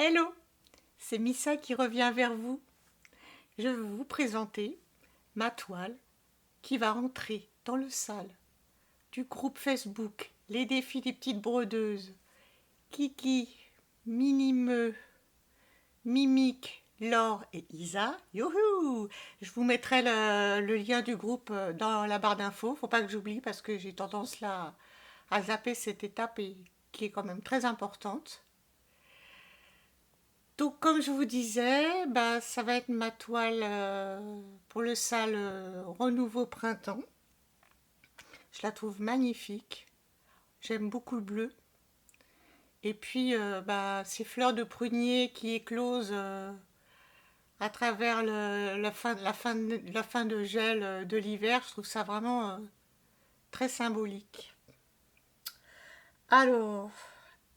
Hello, c'est Missa qui revient vers vous. Je veux vous présenter ma toile qui va entrer dans le salle du groupe Facebook Les défis des petites brodeuses. Kiki, Minimeux, Mimique, Laure et Isa. Youhou! Je vous mettrai le lien du groupe dans la barre d'infos. Faut pas que j'oublie parce que j'ai tendance là à zapper cette étape et qui est quand même très importante. Donc, comme je vous disais, bah, ça va être ma toile pour le salle Renouveau Printemps. Je la trouve magnifique. J'aime beaucoup le bleu. Et puis, bah, ces fleurs de prunier qui éclosent à travers la fin de gel de l'hiver, je trouve ça vraiment très symbolique. Alors,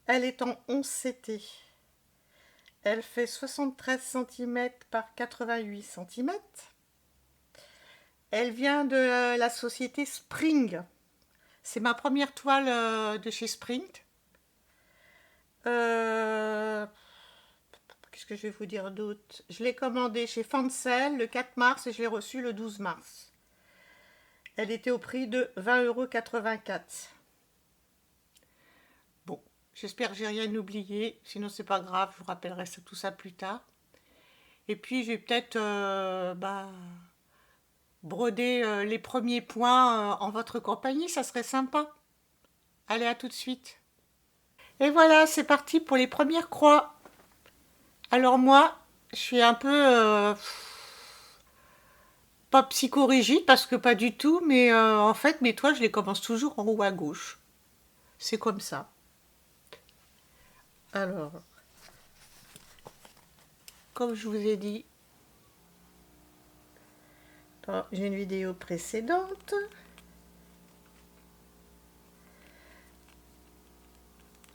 elle est en 11 CT. Elle fait 73 cm par 88 cm. Elle vient de la société Spring. C'est ma première toile de chez Spring. Qu'est-ce que je vais vous dire d'autre? Je l'ai commandée chez Fancel le 4 mars et je l'ai reçue le 12 mars. Elle était au prix de 20,84 €. Bon, j'espère que j'ai rien oublié. Sinon, c'est pas grave, je vous rappellerai tout ça plus tard. Et puis, je vais peut-être broder les premiers points en votre compagnie. Ça serait sympa. Allez, à tout de suite. Et voilà, c'est parti pour les premières croix. Alors moi, je suis un peu pas psychorigide parce que pas du tout, mais en fait mes toiles je les commence toujours en haut à gauche. C'est comme ça. Alors, comme je vous ai dit dans une vidéo précédente,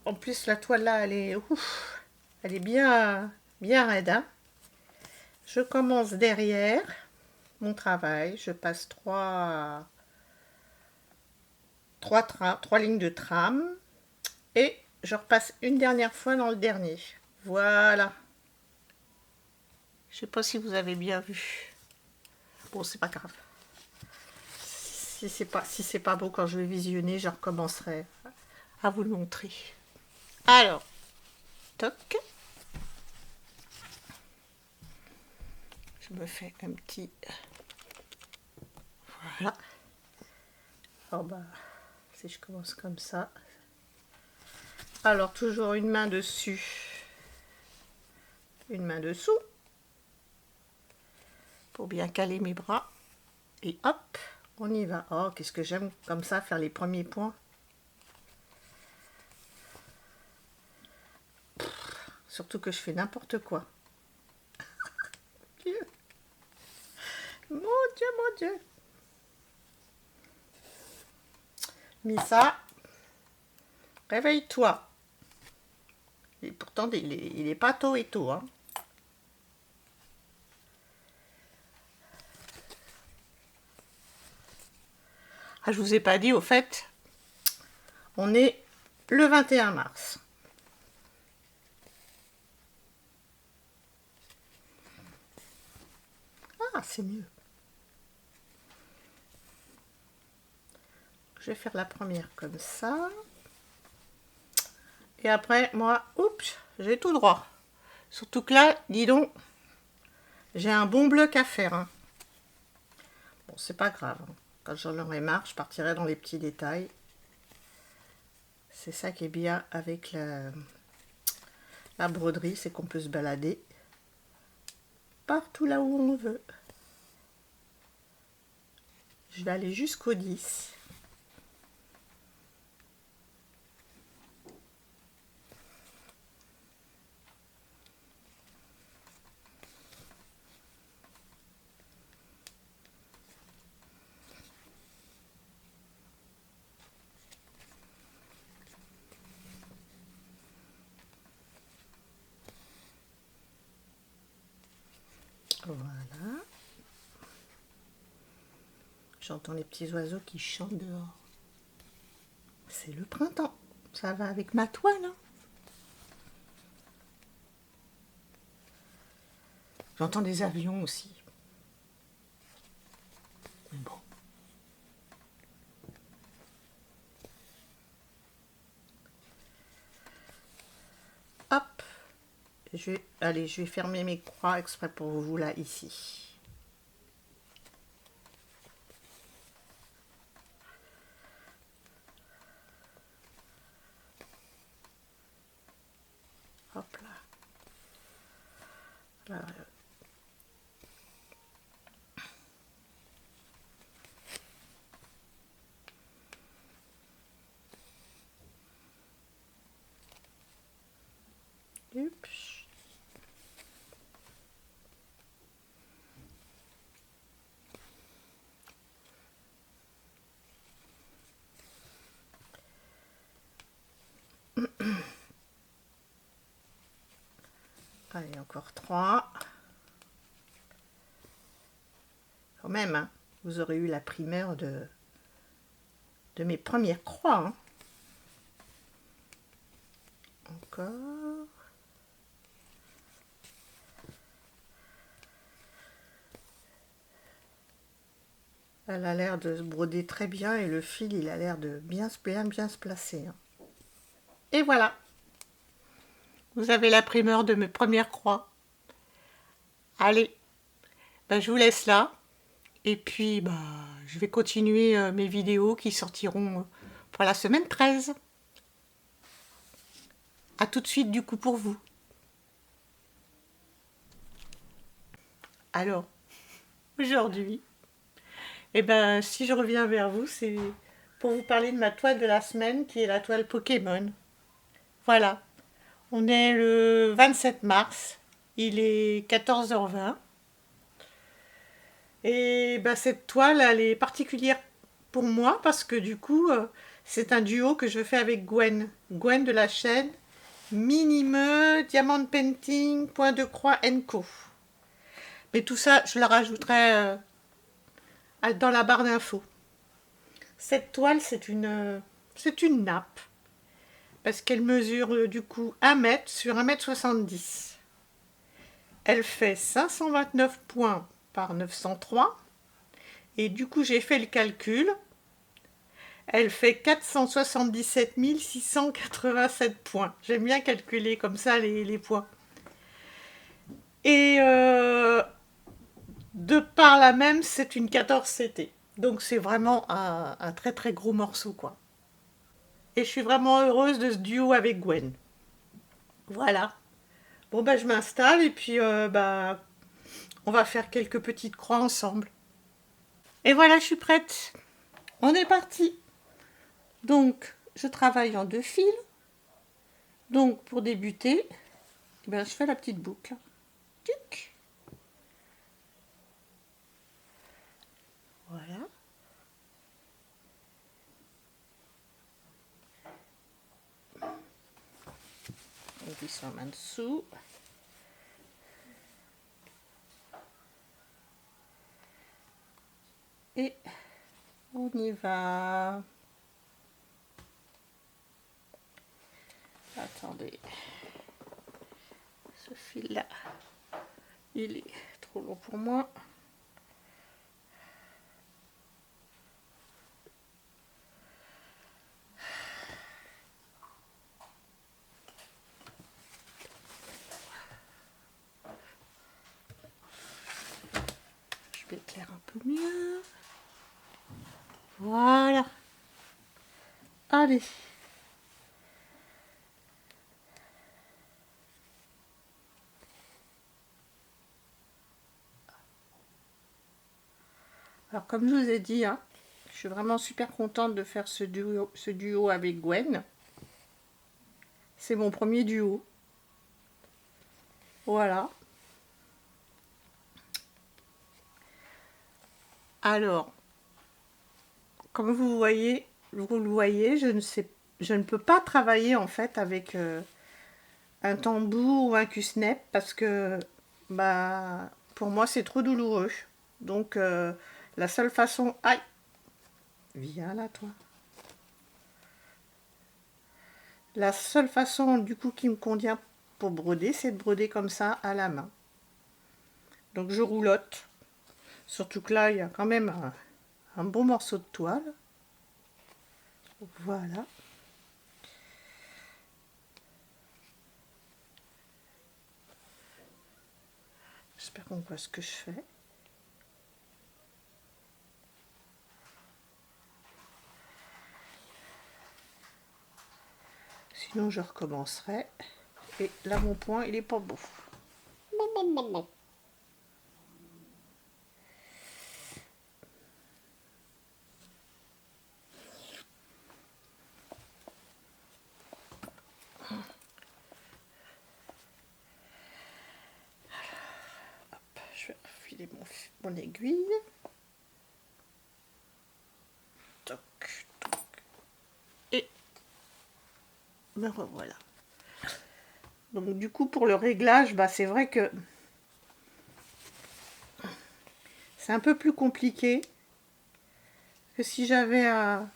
en plus la toile là elle est bien raide. Hein. Je commence derrière mon travail, je passe trois lignes de trame et je repasse une dernière fois dans le dernier. Voilà. Je sais pas si vous avez bien vu. Bon, c'est pas grave. Si c'est pas beau quand je vais visionner, je recommencerai à vous le montrer. Alors, toc. Je me fais un petit. Voilà. Alors bah, si je commence comme ça. Alors toujours une main dessus, une main dessous, pour bien caler mes bras. Et hop, on y va. Oh, qu'est-ce que j'aime comme ça faire les premiers points. Surtout que je fais n'importe quoi. Dieu. Mon Dieu, mon Dieu. Missa, réveille-toi. Et pourtant, il est pas tôt et tôt. Hein. Ah, je vous ai pas dit, au fait, on est le 21 mars. Ah, c'est mieux. Je vais faire la première comme ça. Et après, moi, oups, j'ai tout droit. Surtout que là, dis donc, j'ai un bon bloc à faire. Hein. Bon, c'est pas grave. Hein. Quand j'en aurai marre, je partirai dans les petits détails. C'est ça qui est bien avec la broderie, c'est qu'on peut se balader partout là où on veut. Je vais aller jusqu'au 10. Voilà. J'entends les petits oiseaux qui chantent dehors. C'est le printemps. Ça va avec ma toile. Hein. J'entends des avions aussi. Mais bon. Hop. Allez, je vais fermer mes croix exprès pour vous là, ici. Hop là. Là. Oups. Allez, encore 3. Quand même, hein, vous aurez eu la primeur de mes premières croix. Hein. Encore. Elle a l'air de se broder très bien et le fil, il a l'air de bien se placer. Hein. Et voilà. Vous avez la primeur de mes premières croix. Allez, ben, je vous laisse là. Et puis, bah, je vais continuer mes vidéos qui sortiront pour la semaine 13. A tout de suite du coup pour vous. Alors, aujourd'hui, eh ben, si je reviens vers vous, c'est pour vous parler de ma toile de la semaine qui est la toile Pokémon. Voilà, on est le 27 mars, il est 14h20. Et ben, cette toile, elle est particulière pour moi parce que du coup, c'est un duo que je fais avec Gwen. Gwen de la chaîne Minime Diamond Painting Point de Croix Co. Mais tout ça, je la rajouterai dans la barre d'infos. Cette toile, c'est une nappe parce qu'elle mesure du coup 1 mètre sur 1,70 m. Elle fait 529 points par 903. Et du coup, j'ai fait le calcul. Elle fait 477 687 points. J'aime bien calculer comme ça les points. Et de par là même, c'est une 14 CT. Donc c'est vraiment un très très gros morceau, quoi. Et je suis vraiment heureuse de ce duo avec Gwen. Voilà. Bon, bah je m'installe et puis bah, on va faire quelques petites croix ensemble. Et voilà, je suis prête. On est parti. Donc, je travaille en 2 fils. Donc, pour débuter, eh bien, je fais la petite boucle. Tic. Voilà. On glisse en main dessous. Et on y va. Attendez. Ce fil-là, il est trop long pour moi. Je vais éclairer un peu mieux. Voilà. Allez. Alors, comme je vous ai dit, hein, je suis vraiment super contente de faire ce duo avec Gwen. C'est mon premier duo. Voilà. Alors, comme vous le voyez, je ne peux pas travailler en fait avec un tambour ou un cusnep parce que bah, pour moi c'est trop douloureux. Donc la seule façon... Aïe! Viens là toi. La seule façon du coup qui me convient pour broder, c'est de broder comme ça à la main. Donc je roulotte. Surtout que là, il y a quand même un bon morceau de toile. Voilà. J'espère qu'on voit ce que je fais. Sinon, je recommencerai. Et là, mon point, il est pas beau. Je vais refiler mon aiguille. Toc, toc. Et me revoilà. Donc du coup, pour le réglage, bah, c'est vrai que c'est un peu plus compliqué que si j'avais un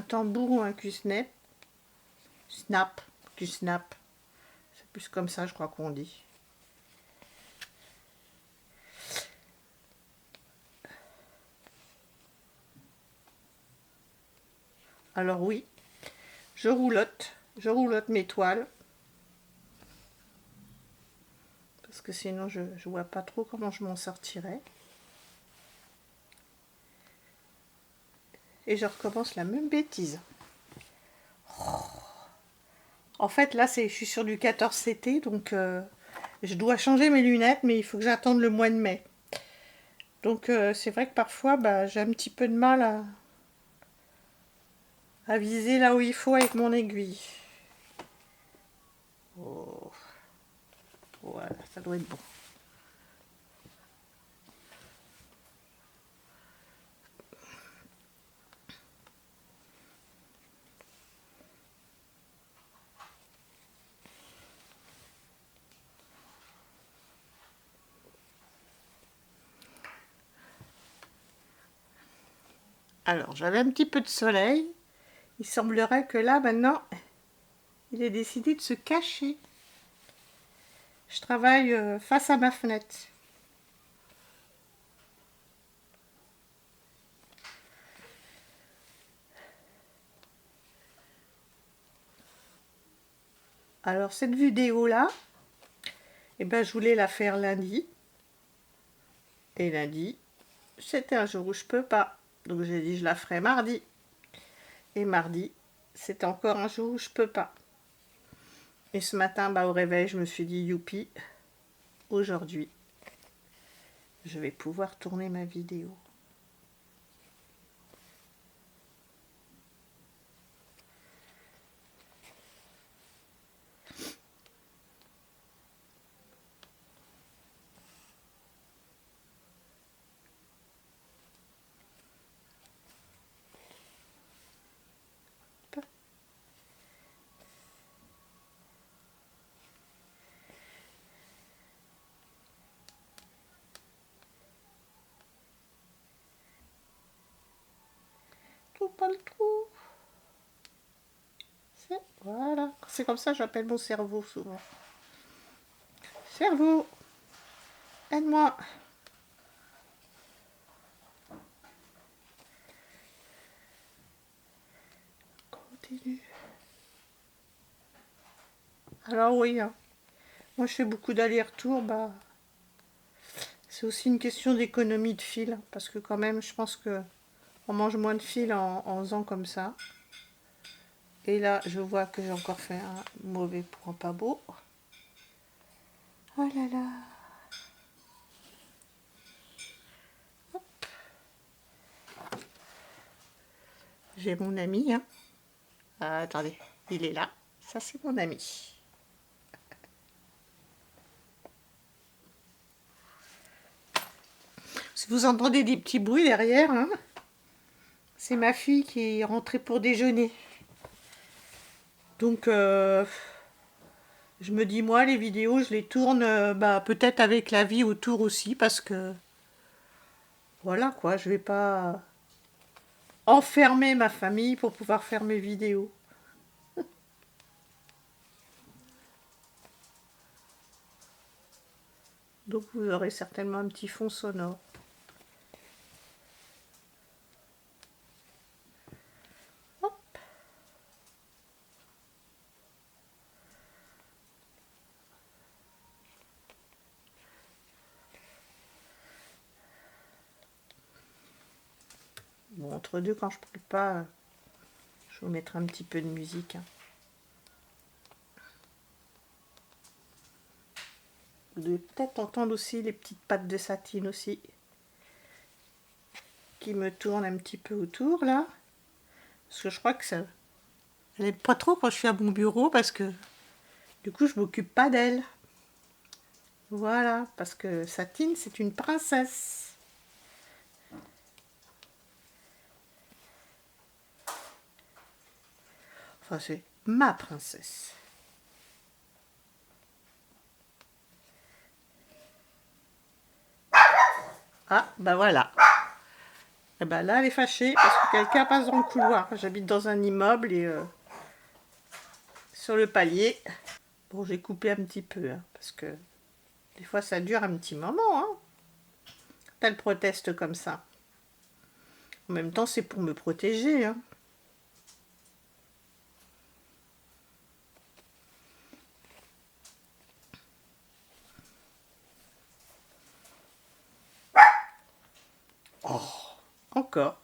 tambour ou un Q-snap. Q-snap. C'est plus comme ça, je crois qu'on dit. Alors oui, je roulotte mes toiles. Parce que sinon je vois pas trop comment je m'en sortirais. Et je recommence la même bêtise. En fait là je suis sur du 14 CT, donc je dois changer mes lunettes, mais il faut que j'attende le mois de mai. Donc c'est vrai que parfois bah, j'ai un petit peu de mal à viser là où il faut avec mon aiguille. Oh. Voilà, ça doit être bon. Alors, j'avais un petit peu de soleil. Il semblerait que là, maintenant, il est décidé de se cacher. Je travaille face à ma fenêtre. Alors, cette vidéo-là, eh ben, je voulais la faire lundi. Et lundi, c'était un jour où je peux pas. Donc, j'ai dit, je la ferai mardi. Et mardi, c'est encore un jour où je peux pas. Et ce matin, bah, au réveil, je me suis dit, youpi, aujourd'hui, je vais pouvoir tourner ma vidéo. Tout pas le trou. Voilà. C'est comme ça que j'appelle mon cerveau souvent. Cerveau, aide-moi. Continue. Alors oui, hein. Moi je fais beaucoup d'allers-retours, bah, c'est aussi une question d'économie de fil, parce que quand même je pense que on mange moins de fil en faisant comme ça. Et là je vois que j'ai encore fait un mauvais point pas beau. Oh là là. Hop. J'ai mon ami, hein. Ah, attendez, il est là. Ça c'est mon ami. Si vous entendez des petits bruits derrière, hein, c'est ma fille qui est rentrée pour déjeuner. Donc, je me dis, moi, les vidéos, je les tourne bah, peut-être avec la vie autour aussi, parce que, voilà, quoi, je vais pas enfermer ma famille pour pouvoir faire mes vidéos. Donc vous aurez certainement un petit fond sonore. Hop. Bon, entre deux, quand je ne parle pas, je vais vous mettre un petit peu de musique. Hein. Vous devez peut-être entendre aussi les petites pattes de satine aussi. Qui me tournent un petit peu autour là. Parce que je crois que ça... Elle n'aime pas trop quand je suis à mon bureau parce que du coup je m'occupe pas d'elle. Voilà, parce que Satine c'est une princesse. Enfin c'est ma princesse. Ah, bah voilà. Et ben là, elle est fâchée parce que quelqu'un passe dans le couloir. J'habite dans un immeuble et sur le palier. Bon, j'ai coupé un petit peu hein, parce que des fois ça dure un petit moment. Hein, quand elle proteste comme ça. En même temps, c'est pour me protéger. Hein. Oh, encore.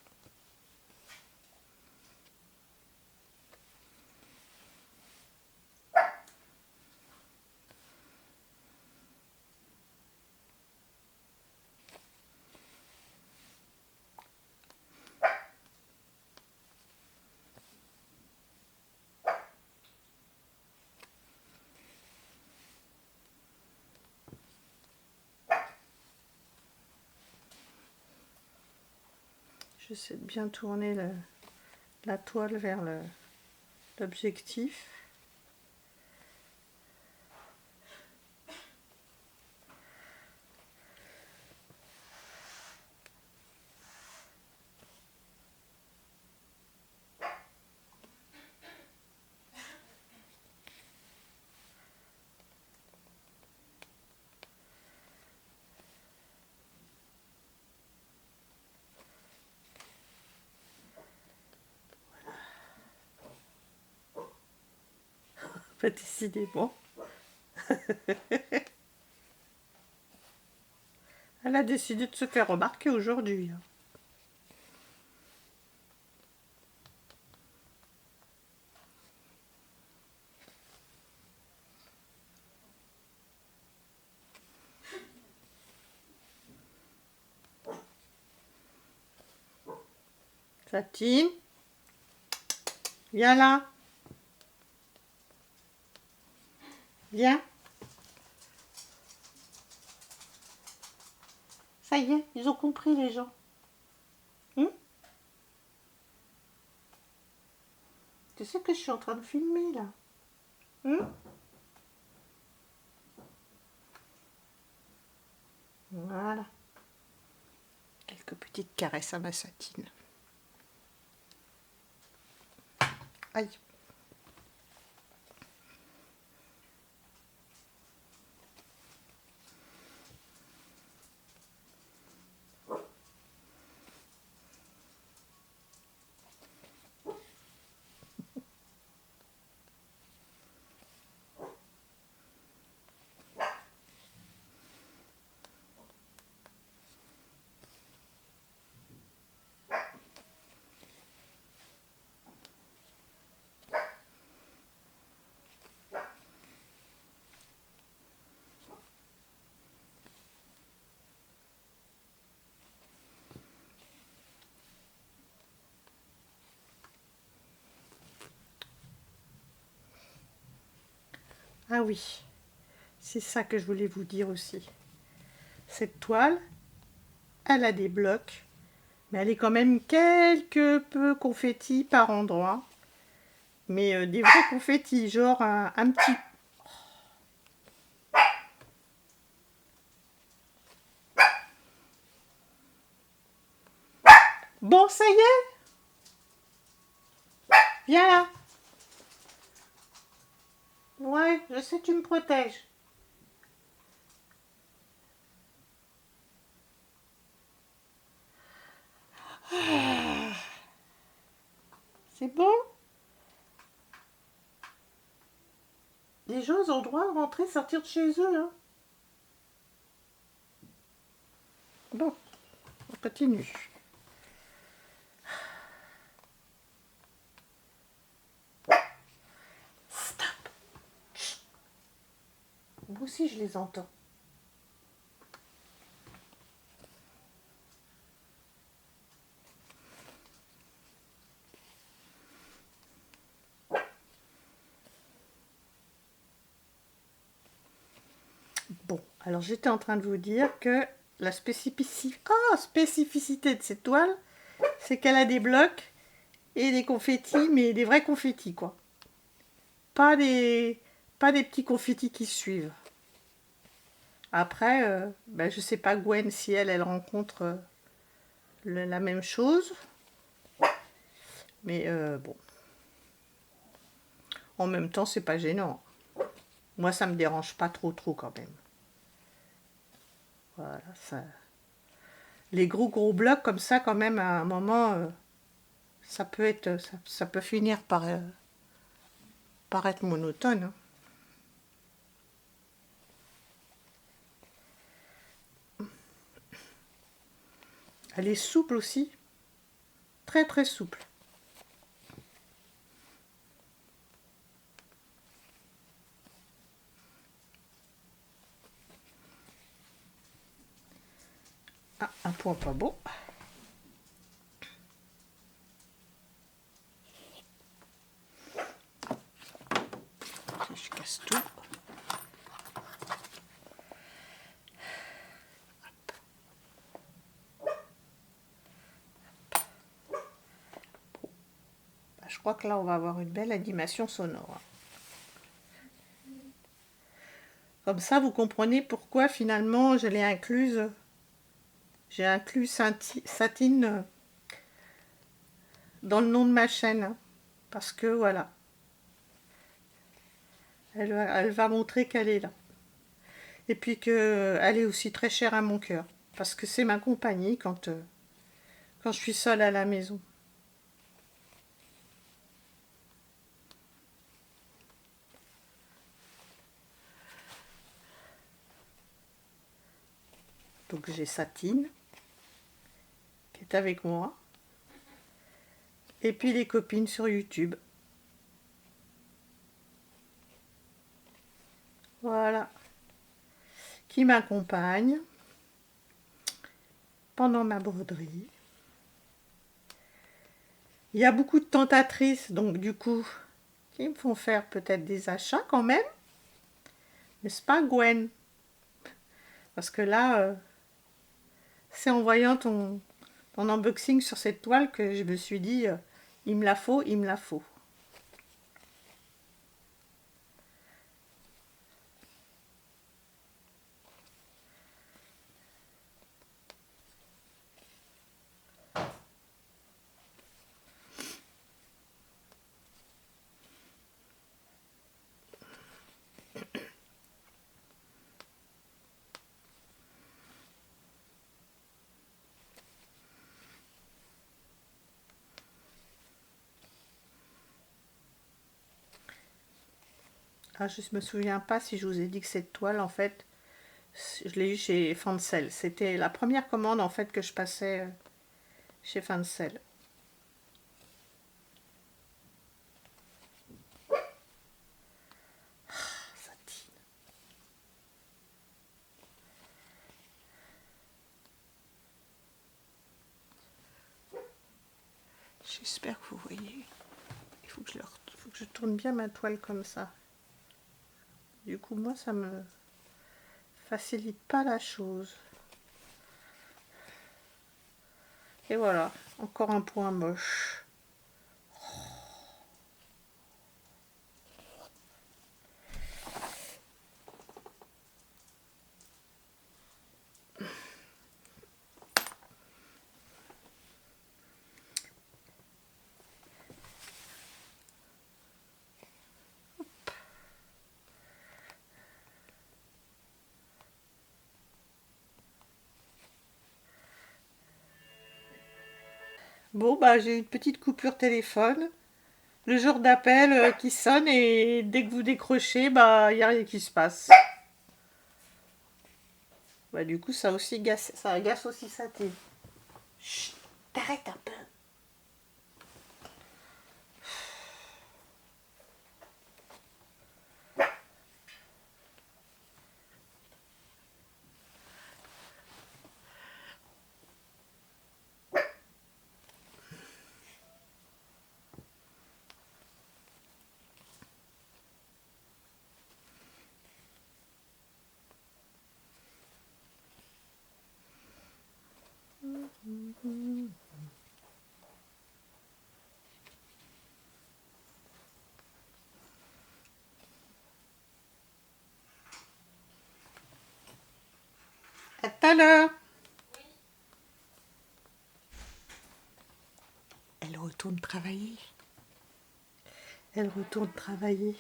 J'essaie de bien tourner la toile vers l'objectif. Pas décidément. Elle a décidé de se faire remarquer aujourd'hui. Satine, viens là. Viens. Ça y est, ils ont compris les gens. Tu sais que je suis en train de filmer là. Voilà. Quelques petites caresses à ma Satine. Aïe. Ah oui, c'est ça que je voulais vous dire aussi. Cette toile, elle a des blocs, mais elle est quand même quelque peu confetti par endroits. Mais des vrais confettis, genre un petit... Bon, ça y est. Viens là. Ouais, je sais, tu me protèges. Les gens ont le droit de rentrer, sortir de chez eux. Hein. Bon, on continue. Stop. Chut. Moi aussi, je les entends. Bon, alors j'étais en train de vous dire que la spécificité de cette toile, c'est qu'elle a des blocs et des confettis, mais des vrais confettis, quoi. Pas des petits confettis qui suivent. Après, ben, je sais pas Gwen si elle rencontre la même chose. Mais bon. En même temps, c'est pas gênant. Moi, ça me dérange pas trop quand même. Voilà, ça. Les gros blocs comme ça, quand même, à un moment, ça peut être, ça peut finir par être monotone. Hein. Elle est souple aussi, très souple. Ah, un point pas beau. Je casse tout. Je crois que là, on va avoir une belle animation sonore. Comme ça, vous comprenez pourquoi finalement je l'ai incluse. J'ai inclus Satine dans le nom de ma chaîne. Hein, parce que voilà, elle va montrer qu'elle est là. Et puis qu'elle est aussi très chère à mon cœur. Parce que c'est ma compagnie quand je suis seule à la maison. Donc j'ai Satine qui est avec moi. Et puis les copines sur YouTube. Voilà. Qui m'accompagnent pendant ma broderie. Il y a beaucoup de tentatrices, donc du coup, qui me font faire peut-être des achats quand même. N'est-ce pas, Gwen? Parce que là, c'est en voyant ton unboxing sur cette toile que je me suis dit, il me la faut, il me la faut. Ah, je me souviens pas si je vous ai dit que cette toile, en fait, je l'ai eue chez Fancel. C'était la première commande, en fait, que je passais chez Fancel. Satine. J'espère que vous voyez. Il faut que je tourne bien ma toile comme ça. Du coup, moi, ça me facilite pas la chose. Et voilà, encore un point moche. Bon, bah, j'ai une petite coupure téléphone. Le jour d'appel qui sonne et dès que vous décrochez, bah il n'y a rien qui se passe. Bah du coup ça aussi ça agace aussi sa télé. Chut, t'arrêtes un peu. À tout à l'heure. Elle retourne travailler. Elle retourne travailler.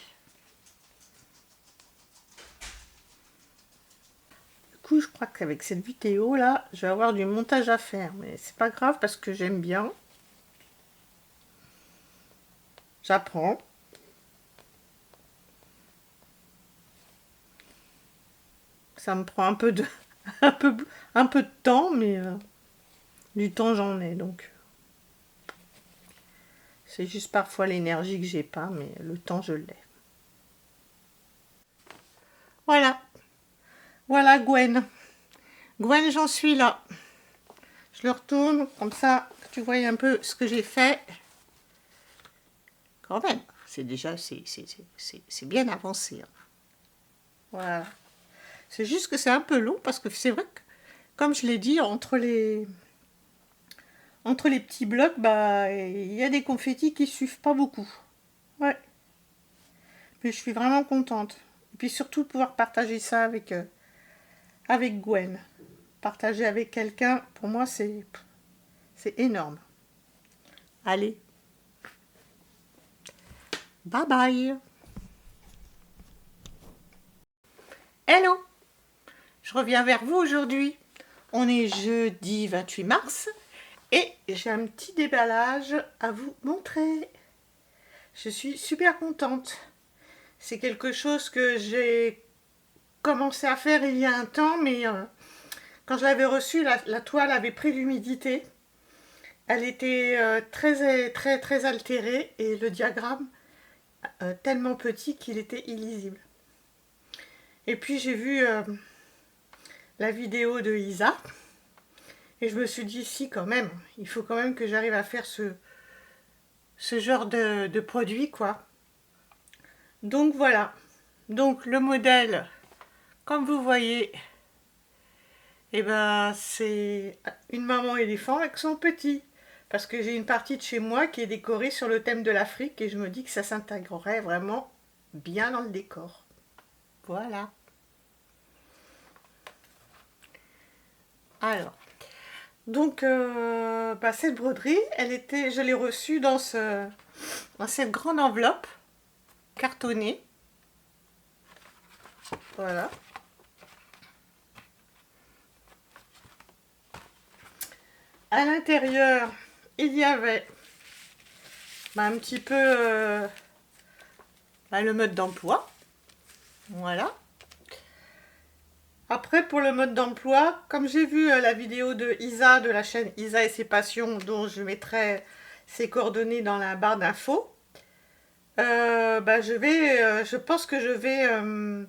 Du coup, je crois qu'avec cette vidéo là, je vais avoir du montage à faire, mais c'est pas grave parce que j'aime bien. J'apprends. Ça me prend un peu de un peu de temps, mais du temps j'en ai donc. C'est juste parfois l'énergie que j'ai pas, mais le temps je l'ai. Voilà. Voilà Gwen. Gwen, j'en suis là. Je le retourne, comme ça, que tu vois un peu ce que j'ai fait. Quand même, c'est déjà, c'est bien avancé. Hein. Voilà. C'est juste que c'est un peu long, parce que c'est vrai que, comme je l'ai dit, entre les petits blocs, bah, il y a des confettis qui suivent pas beaucoup. Ouais. Mais je suis vraiment contente. Et puis surtout de pouvoir partager ça avec Gwen. Partager avec quelqu'un, pour moi, c'est énorme. Allez. Bye bye. Hello. Je reviens vers vous aujourd'hui. On est jeudi 28 mars et j'ai un petit déballage à vous montrer. Je suis super contente. C'est quelque chose que j'ai commencé à faire il y a un temps, mais quand je l'avais reçue, la toile avait pris l'humidité. Elle était très altérée et le diagramme tellement petit qu'il était illisible. Et puis j'ai vu la vidéo de Isa et je me suis dit si quand même, il faut quand même que j'arrive à faire ce genre de produit quoi. Donc voilà, donc le modèle, comme vous voyez, eh ben, c'est une maman éléphant avec son petit. Parce que j'ai une partie de chez moi qui est décorée sur le thème de l'Afrique et je me dis que ça s'intégrerait vraiment bien dans le décor. Voilà. Alors, donc cette broderie, je l'ai reçue dans cette grande enveloppe cartonnée. Voilà. À l'intérieur, il y avait un petit peu le mode d'emploi. Voilà. Après, pour le mode d'emploi, comme j'ai vu la vidéo de Isa, de la chaîne Isa et ses passions, dont je mettrai ses coordonnées dans la barre d'infos, je pense que je vais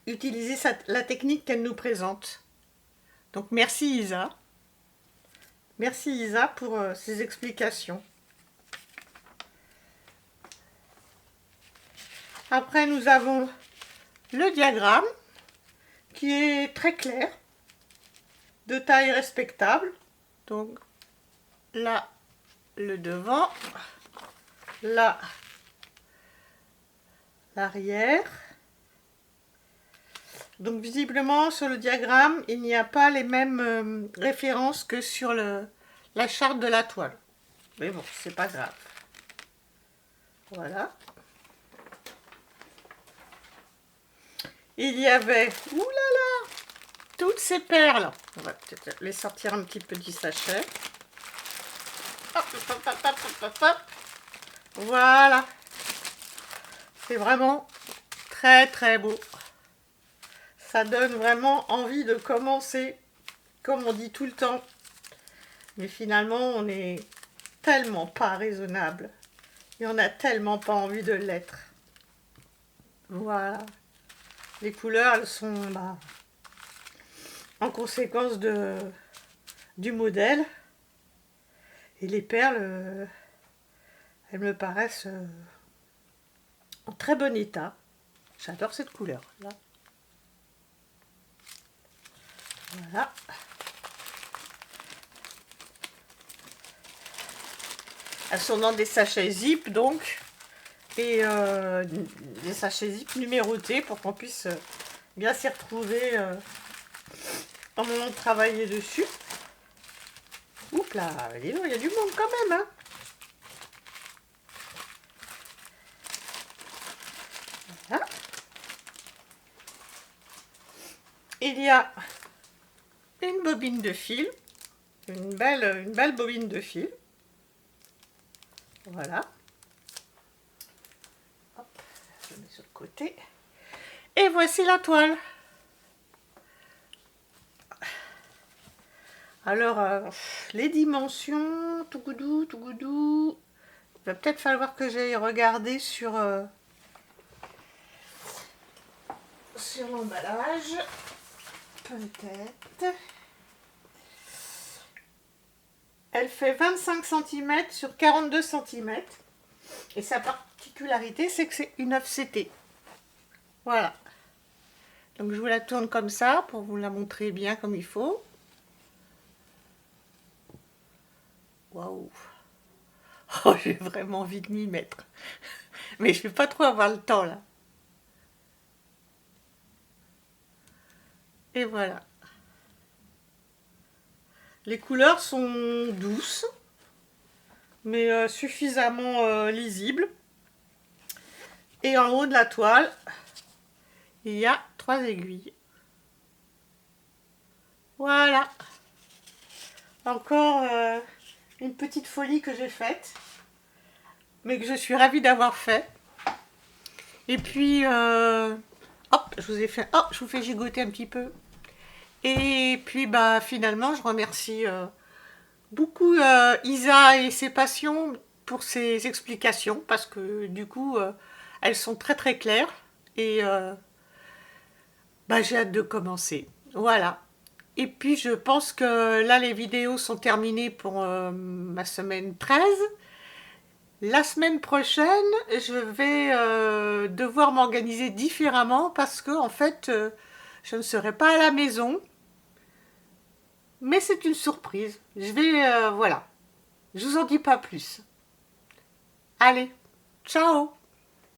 utiliser la technique qu'elle nous présente. Donc merci Isa. Merci Isa pour ces explications. Après, nous avons le diagramme qui est très clair, de taille respectable. Donc là, le devant, là, l'arrière. Donc visiblement, sur le diagramme, il n'y a pas les mêmes références que sur la charte de la toile. Mais bon, c'est pas grave. Voilà. Il y avait, oulala, toutes ces perles. On va peut-être les sortir un petit peu du sachet. Hop, hop, hop, hop, hop, hop. Voilà. C'est vraiment très très beau. Ça donne vraiment envie de commencer, comme on dit tout le temps. Mais finalement, on n'est tellement pas raisonnable. Et on n'a tellement pas envie de l'être. Voilà. Les couleurs, elles sont en conséquence du modèle. Et les perles, elles me paraissent en très bon état. J'adore cette couleur. Là. Voilà. Elles sont dans des sachets zip donc. Et des sachets zip numérotés pour qu'on puisse bien s'y retrouver au moment de travailler dessus. Oups là, dis donc, il y a du monde quand même, hein. Voilà. Il y a une bobine de fil, une belle bobine de fil. Voilà. Hop, je mets sur le côté. Et voici la toile. Alors, les dimensions, tout goudou, tout goudou. Il va peut-être falloir que j'aille regarder sur l'emballage. Peut-être. Elle fait 25 cm sur 42 cm. Et sa particularité, c'est que c'est une FCT. Voilà. Donc je vous la tourne comme ça pour vous la montrer bien comme il faut. Waouh! Oh, j'ai vraiment envie de m'y mettre. Mais je ne vais pas trop avoir le temps là. Et voilà. Les couleurs sont douces, mais suffisamment lisibles. Et en haut de la toile, il y a 3 aiguilles. Voilà. Encore une petite folie que j'ai faite, mais que je suis ravie d'avoir fait. Et puis, hop, je vous fais gigoter un petit peu. Et puis, finalement, je remercie beaucoup Isa et ses passions pour ses explications, parce que du coup, elles sont très très claires. Et j'ai hâte de commencer. Voilà. Et puis, je pense que là, les vidéos sont terminées pour ma semaine 13. La semaine prochaine, je vais devoir m'organiser différemment parce que, en fait, je ne serai pas à la maison. Mais c'est une surprise. Voilà. Je vous en dis pas plus. Allez, ciao!